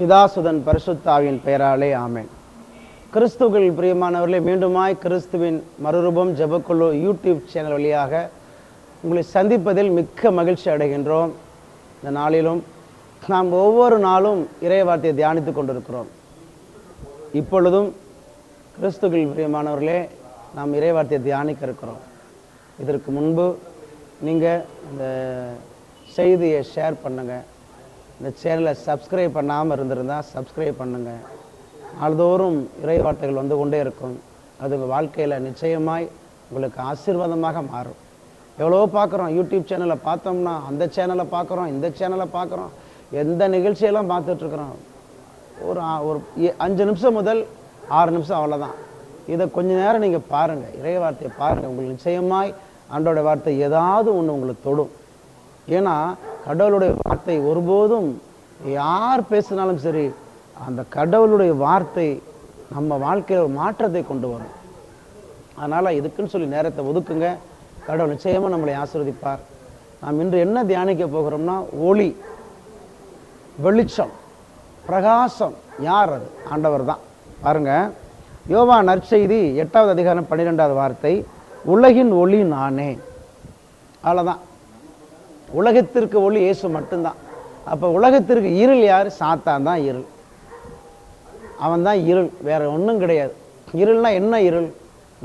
பிதாசுதன் பரிசுத்தாவின் பெயராலே ஆமென். கிறிஸ்துவில் பிரியமானவர்களே, மீண்டுமாய் கிறிஸ்துவின் மறுரூபம் ஜெபக்குழு யூடியூப் சேனல் வழியாக உங்களை சந்திப்பதில் மிக்க மகிழ்ச்சி அடைகின்றோம். இந்த நாளிலும் நாம் ஒவ்வொரு நாளும் இறை வார்த்தையை தியானித்து கொண்டிருக்கிறோம். இப்பொழுதும் கிறிஸ்துவில் பிரியமானவர்களே, நாம் இறை வார்த்தையை தியானிக்க இருக்கிறோம். இதற்கு முன்பு நீங்கள் இந்த செய்தியை ஷேர் பண்ணுங்கள். இந்த சேனலை சப்ஸ்கிரைப் பண்ணாமல் இருந்திருந்தால் சப்ஸ்கிரைப் பண்ணுங்கள். நாள்தோறும் இறை வார்த்தைகள் வந்து கொண்டே இருக்கும். அது உங்கள் வாழ்க்கையில் நிச்சயமாய் உங்களுக்கு ஆசீர்வாதமாக மாறும். எவ்வளோ பார்க்குறோம், யூடியூப் சேனலை பார்த்தோம்னா அந்த சேனலை பார்க்குறோம், இந்த சேனலை பார்க்குறோம், எந்த நிகழ்ச்சியெல்லாம் பார்த்துட்ருக்குறோம். ஒரு 5 நிமிஷம் முதல் 6 நிமிஷம் அவ்வளோதான். இதை கொஞ்ச நேரம் நீங்கள் பாருங்கள், இறை வார்த்தையை பாருங்கள். உங்களுக்கு நிச்சயமாய் ஆண்டோட வார்த்தை ஏதாவது ஒன்று உங்களுக்கு தொடும். ஏன்னா கடவுளுடைய வார்த்தை ஒருபோதும் யார் பேசினாலும் சரி, அந்த கடவுளுடைய வார்த்தை நம்ம வாழ்க்கையில் ஒரு மாற்றத்தை கொண்டு வரும். அதனால் இதுக்குன்னு சொல்லி நேரத்தை ஒதுக்குங்க. கடவுள் நிச்சயமாக நம்மளை ஆசீர்வதிப்பார். நாம் இன்று என்ன தியானிக்க போகிறோம்னா, ஒளி, வெளிச்சம், பிரகாசம். யார் அது? ஆண்டவர் தான். பாருங்கள், யோவான் நற்செய்தி 8வது அதிகாரம் 12வது வார்த்தை, உலகின் ஒளி நானே. அவ்வளோதான். உலகத்திற்கு ஒளி இயேசு மட்டும்தான். அப்போ உலகத்திற்கு இருள் யார்? சாத்தான் தான் இருள். அவன் தான் இருள், வேற ஒன்றும் கிடையாது. இருள்னா என்ன? இருள்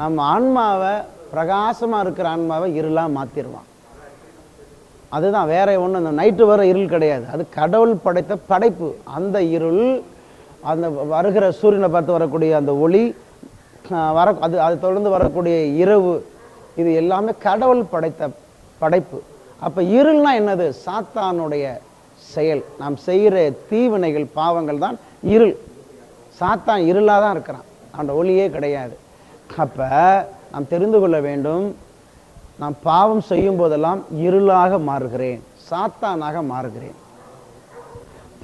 நம்ம ஆன்மாவை, பிரகாசமாக இருக்கிற ஆன்மாவை இருளாக மாற்றிடுவான். அதுதான், வேற ஒன்று. அந்த நைட்டு வர இருள் கிடையாது. அது கடவுள் படைத்த படைப்பு. அந்த இருள், அந்த வருகிற சூரியனை பார்த்து வரக்கூடிய அந்த ஒளி, அது தொடர்ந்து வரக்கூடிய இரவு, இது எல்லாமே கடவுள் படைத்த படைப்பு. அப்போ இருள்னா என்னது? சாத்தானுடைய செயல். நாம் செய்கிற தீவினைகள், பாவங்கள் தான் இருள். சாத்தான் இருளாக தான் இருக்கிறான், அந்த ஒளியே கிடையாது. அப்போ நாம் தெரிந்து கொள்ள வேண்டும், நாம் பாவம் செய்யும் போதெல்லாம் இருளாக மாறுகிறேன், சாத்தானாக மாறுகிறேன்.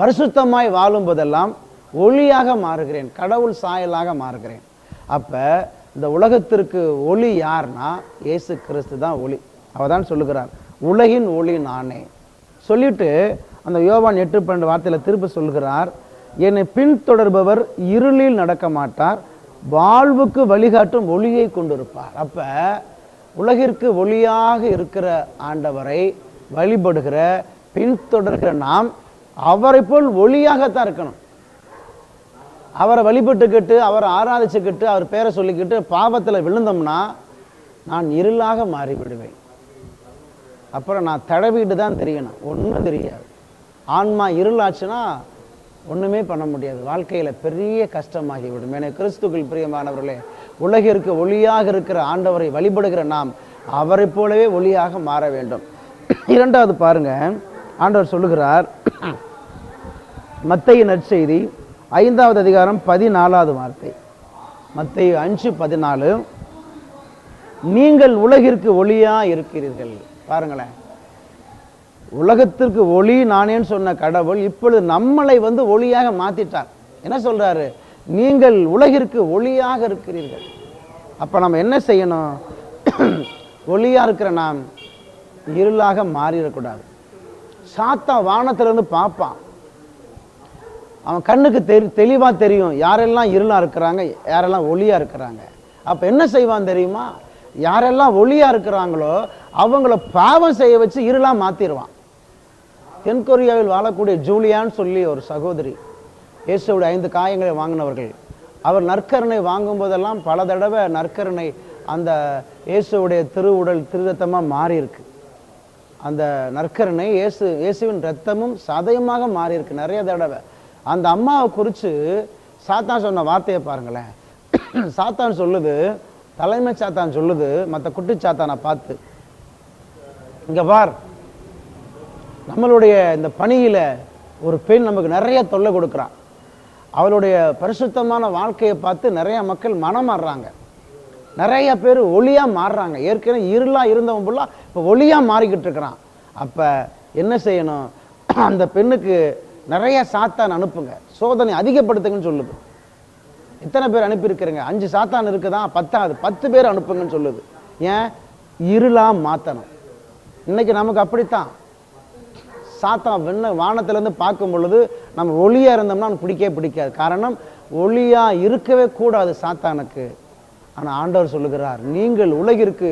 பரிசுத்தமாய் வாழும் போதெல்லாம் ஒளியாக மாறுகிறேன், கடவுள் சாயலாக மாறுகிறேன். அப்போ இந்த உலகத்திற்கு ஒளி யார்னா இயேசு கிறிஸ்து தான் ஒளி. அவர் தான் சொல்லுகிறார், உலகின் ஒளி நானே. சொல்லிட்டு அந்த யோவான் 8:12 வார்த்தையில் திரும்ப சொல்கிறார், என்னை பின்தொடர்பவர் இருளில் நடக்க மாட்டார், வாழ்வுக்கு வழிகாட்டும் ஒளியை கொண்டிருப்பார். அப்போ உலகிற்கு ஒளியாக இருக்கிற ஆண்டவரை வழிபடுகிற, பின்தொடர்கிற நாம் அவரை போல் ஒளியாகத்தான் இருக்கணும். அவரை வழிபட்டுக்கிட்டு, அவரை ஆராதிச்சுக்கிட்டு, அவர் பேரை சொல்லிக்கிட்டு பாவத்தில் விழுந்தோம்னா நான் இருளாக மாறிவிடுவேன். அப்புறம் நான் தடவிட்டு தான் தெரியணும், ஒன்றும் தெரியாது. ஆன்மா இருளாச்சுன்னா ஒன்றுமே பண்ண முடியாது, வாழ்க்கையில் பெரிய கஷ்டமாகிவிடும். என கிறிஸ்துக்கள் பிரியமானவர்களே, உலகிற்கு ஒளியாக இருக்கிற ஆண்டவரை வழிபடுகிற நாம் அவரை போலவே ஒளியாக மாற வேண்டும். 2வது பாருங்க, ஆண்டவர் சொல்லுகிறார், மத்தேயு நற்செய்தி 5வது அதிகாரம் 14வது வார்த்தை, மத்தேயு 5:14, நீங்கள் உலகிற்கு ஒளியா இருக்கிறீர்கள். பாருங்களேன், உலகத்திற்கு ஒளி நானேன்னு சொன்ன கடவுள் இப்பொழுது நம்மளை ஒளியாக மாத்திட்டார். என்ன சொல்றாரு? நீங்கள் உலகிற்கு ஒளியாக இருக்கிறீர்கள். அப்ப நம்ம என்ன செய்யணும்? ஒளியா இருக்கிற நாம் இருளாக மாறிடக்கூடாது. சாத்தான் வானத்திலிருந்து பார்ப்பான், அவன் கண்ணுக்கு தெளிவா தெரியும் யாரெல்லாம் இருளா இருக்கிறாங்க, யாரெல்லாம் ஒளியா இருக்கிறாங்க. அப்ப என்ன செய்வான் தெரியுமா? யாரெல்லாம் ஒளியா இருக்கிறாங்களோ அவங்கள பாவம் செய்ய வச்சு இருளா மாத்திடுவான். தென்கொரியாவில் வாழக்கூடிய ஜூலியான்னு சொல்லி ஒரு சகோதரி, இயேசுவோட 5 காயங்களை வாங்கினவர்கள். அவர் நற்கருணை வாங்கும் போதெல்லாம் பல தடவை நற்கருணை அந்த இயேசுடைய திருவுடல் திருரத்தமாக மாறி இருக்கு. அந்த நற்கருணை இயேசுவின் ரத்தமும் சதயமாக மாறி இருக்கு நிறைய தடவை. அந்த அம்மாவை குறித்து சாத்தான் சொன்ன வார்த்தையை பாருங்களேன். சாத்தான் சொல்லுது, தலைமை சாத்தான் சொல்லுது மற்ற குட்டி சாத்தானை பார்த்து, இங்க பார், நம்மளுடைய இந்த பணியில ஒரு பெண் நமக்கு நிறைய தொல்லை கொடுக்குறான். அவளுடைய பரிசுத்தமான வாழ்க்கையை பார்த்து நிறைய மக்கள் மனம் மாறுறாங்க, நிறைய பேர் ஒளியா மாறுறாங்க. ஏற்கனவே இருளா இருந்தவன் ஃபுல்லா இப்போ ஒளியா மாறிக்கிட்டு இருக்கிறான். அப்ப என்ன செய்யணும்? அந்த பெண்ணுக்கு நிறைய சாத்தான் அனுப்புங்க, சோதனை அதிகப்படுத்துங்கன்னு சொல்லுது. எத்தனை பேர் அனுப்பியிருக்கிறீங்க? 5 சாத்தான் இருக்குதான், 10 பேர் அனுப்புங்கன்னு சொல்லுது. ஏன்? இருளா மாத்தணும். இன்னைக்கு நமக்கு அப்படித்தான். சாத்தான் வானத்திலேருந்து பார்க்கும் பொழுது நம்ம ஒளியாக இருந்தோம்னா அவனுக்கு பிடிக்காது. காரணம், ஒளியாக இருக்கவே கூடாது சாத்தானுக்கு. ஆனால் ஆண்டவர் சொல்லுகிறார், நீங்கள் உலகிற்கு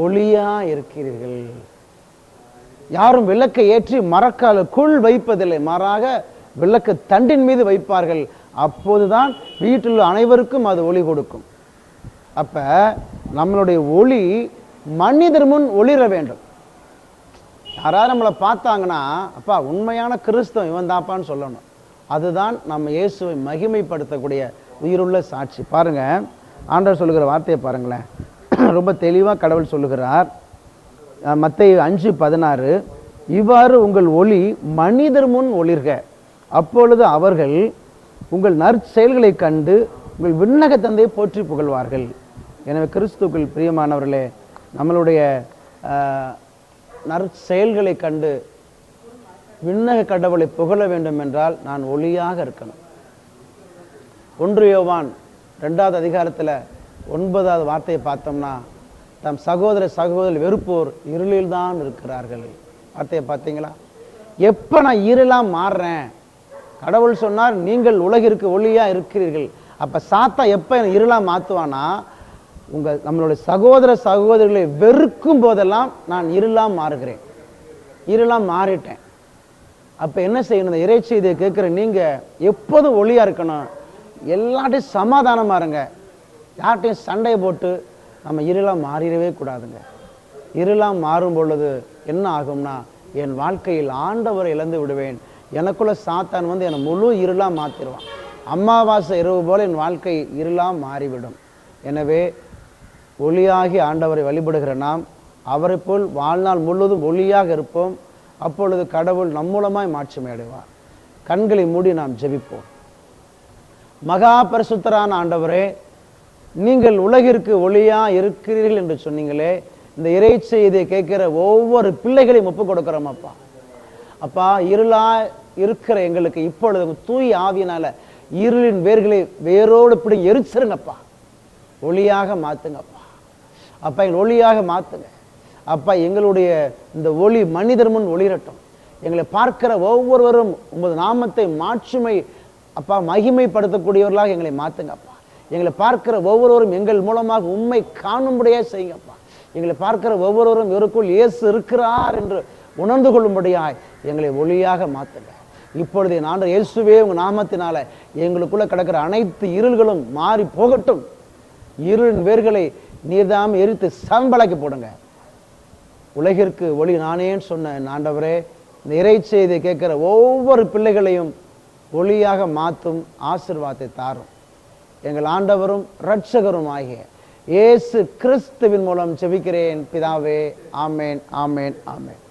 ஒளியாக இருக்கிறீர்கள். யாரும் விளக்கை ஏற்றி மரக்காலுக்குள் வைப்பதில்லை, மாறாக விளக்கு தண்டின் மீது வைப்பார்கள். அப்போதுதான் வீட்டில் அனைவருக்கும் அது ஒளி கொடுக்கும். அப்ப நம்மளுடைய ஒளி மனிதர் முன் ஒளிர வேண்டும். யாராவது நம்மளை பார்த்தாங்கன்னா, அப்பா உண்மையான கிறிஸ்தவன் இவன் தாப்பான்னு சொல்லணும். அதுதான் நம்ம இயேசுவை மகிமைப்படுத்தக்கூடிய உயிருள்ள சாட்சி. பாருங்க, ஆண்டவர் சொல்லுகிற வார்த்தையை பாருங்களேன், ரொம்ப தெளிவாக கடவுள் சொல்லுகிறார். மத்தேயு 5:16, இவ்வாறு உங்கள் ஒளி மனிதர் முன் ஒளிர்க, அப்பொழுது அவர்கள் உங்கள் நற்செயல்களை கண்டு உங்கள் விண்ணக தந்தையை போற்றி புகழ்வார்கள். எனவே கிறிஸ்துவுக்குள் பிரியமானவர்களே, நம்மளுடைய நற்செயல்களை கண்டு விண்ணக கடவுளை புகழ வேண்டும் என்றால் நான் ஒளியாக இருக்கணும். 1 யோவான் 2வது அதிகாரத்தில் 9வது வார்த்தையை பார்த்தோம்னா, தம் சகோதரி வெறுப்போர் இருளில் தான் இருக்கிறார்கள். வார்த்தையை பார்த்தீங்களா? எப்போ நான் இருளாக மாறுறேன், கடவுள் சொன்னார் நீங்கள் உலகிற்கு ஒளியாக இருக்கிறீர்கள். அப்போ சாத்தா எப்போ இருளாக மாற்றுவானா, நம்மளுடைய சகோதரிகளை வெறுக்கும் போதெல்லாம் நான் இருளாக மாறுகிறேன், இருளாக மாறிட்டேன். அப்போ என்ன செய்யணும்? இந்த இறைச்சி இதை கேட்குற நீங்கள் எப்போதும் ஒளியாக இருக்கணும். எல்லாட்டையும் சமாதானமாக இருங்க, யார்கிட்டையும் சண்டையை போட்டு நம்ம இருளாக மாறிடவே கூடாதுங்க. இருளாக மாறும் பொழுது என்ன ஆகும்னா, என் வாழ்க்கையில் ஆண்டவரை இழந்து விடுவேன். எனக்குள்ள சாத்தான் வந்து என்னை முழு இருளாக மாற்றிடுவான். அமாவாசை இரவு போல என் வாழ்க்கை இருளாக மாறிவிடும். எனவே ஒளியாகி ஆண்டவரை வழிபடுகிற நாம் அவரை போல் வாழ்நாள் முழுவதும் ஒளியாக இருப்போம். அப்பொழுது கடவுள் நம் மூலமாய் மாட்சிமை அடைவார். கண்களை மூடி நாம் ஜெபிப்போம். மகா பரிசுத்தரான ஆண்டவரே, நீங்கள் உலகிற்கு ஒளியா இருக்கிறீர்கள் என்று சொன்னீங்களே, இந்த இறை செய்தியை கேட்கிற ஒவ்வொரு பிள்ளைகளையும் ஒப்புக் கொடுக்கிறோம் அப்பா. அப்பா, இருளா இருக்கிற எங்களுக்கு இப்பொழுது தூய் ஆவியினால இருளின் வேர்களை வேரோடு பிடி எரிச்சிருங்கப்பா, ஒளியாக மாத்துங்கப்பா. அப்பா, எங்கள் ஒளியாக மாத்துங்க அப்பா. எங்களுடைய இந்த ஒளி மனிதர் முன் ஒளிரட்டும். எங்களை பார்க்கிற ஒவ்வொருவரும் உமது நாமத்தை மாட்சிமை அப்பா மகிமைப்படுத்தக்கூடியவர்களாக எங்களை மாத்துங்கப்பா. எங்களை பார்க்கிற ஒவ்வொருவரும் எங்கள் மூலமாக உண்மை காணும்படியாக செய்யுங்கப்பா. எங்களை பார்க்கிற ஒவ்வொருவரும் இவருக்குள் இயேசு இருக்கிறார் என்று உணர்ந்து கொள்ளும்படியாய் எங்களை ஒளியாக மாத்துங்க. இப்பொழுது நான் இயேசுவே உங்கள் நாமத்தினால எங்களுக்குள்ள கிடக்கிற அனைத்து இருள்களும் மாறி போகட்டும். இருளின் வேர்களை நீர்தாம் எரித்து சம்பளாக்கி போடுங்க. உலகிற்கு ஒளி நானேன்னு சொன்ன ஆண்டவரே, இந்த இறை செய்தியை கேட்கிற ஒவ்வொரு பிள்ளைகளையும் ஒளியாக மாற்றும் ஆசீர்வாதத்தை தாரும். எங்கள் ஆண்டவரும் இரட்சகரும் ஆகிய இயேசு கிறிஸ்துவின் மூலம் ஜெபிக்கிறேன் பிதாவே. ஆமேன், ஆமேன், ஆமேன்.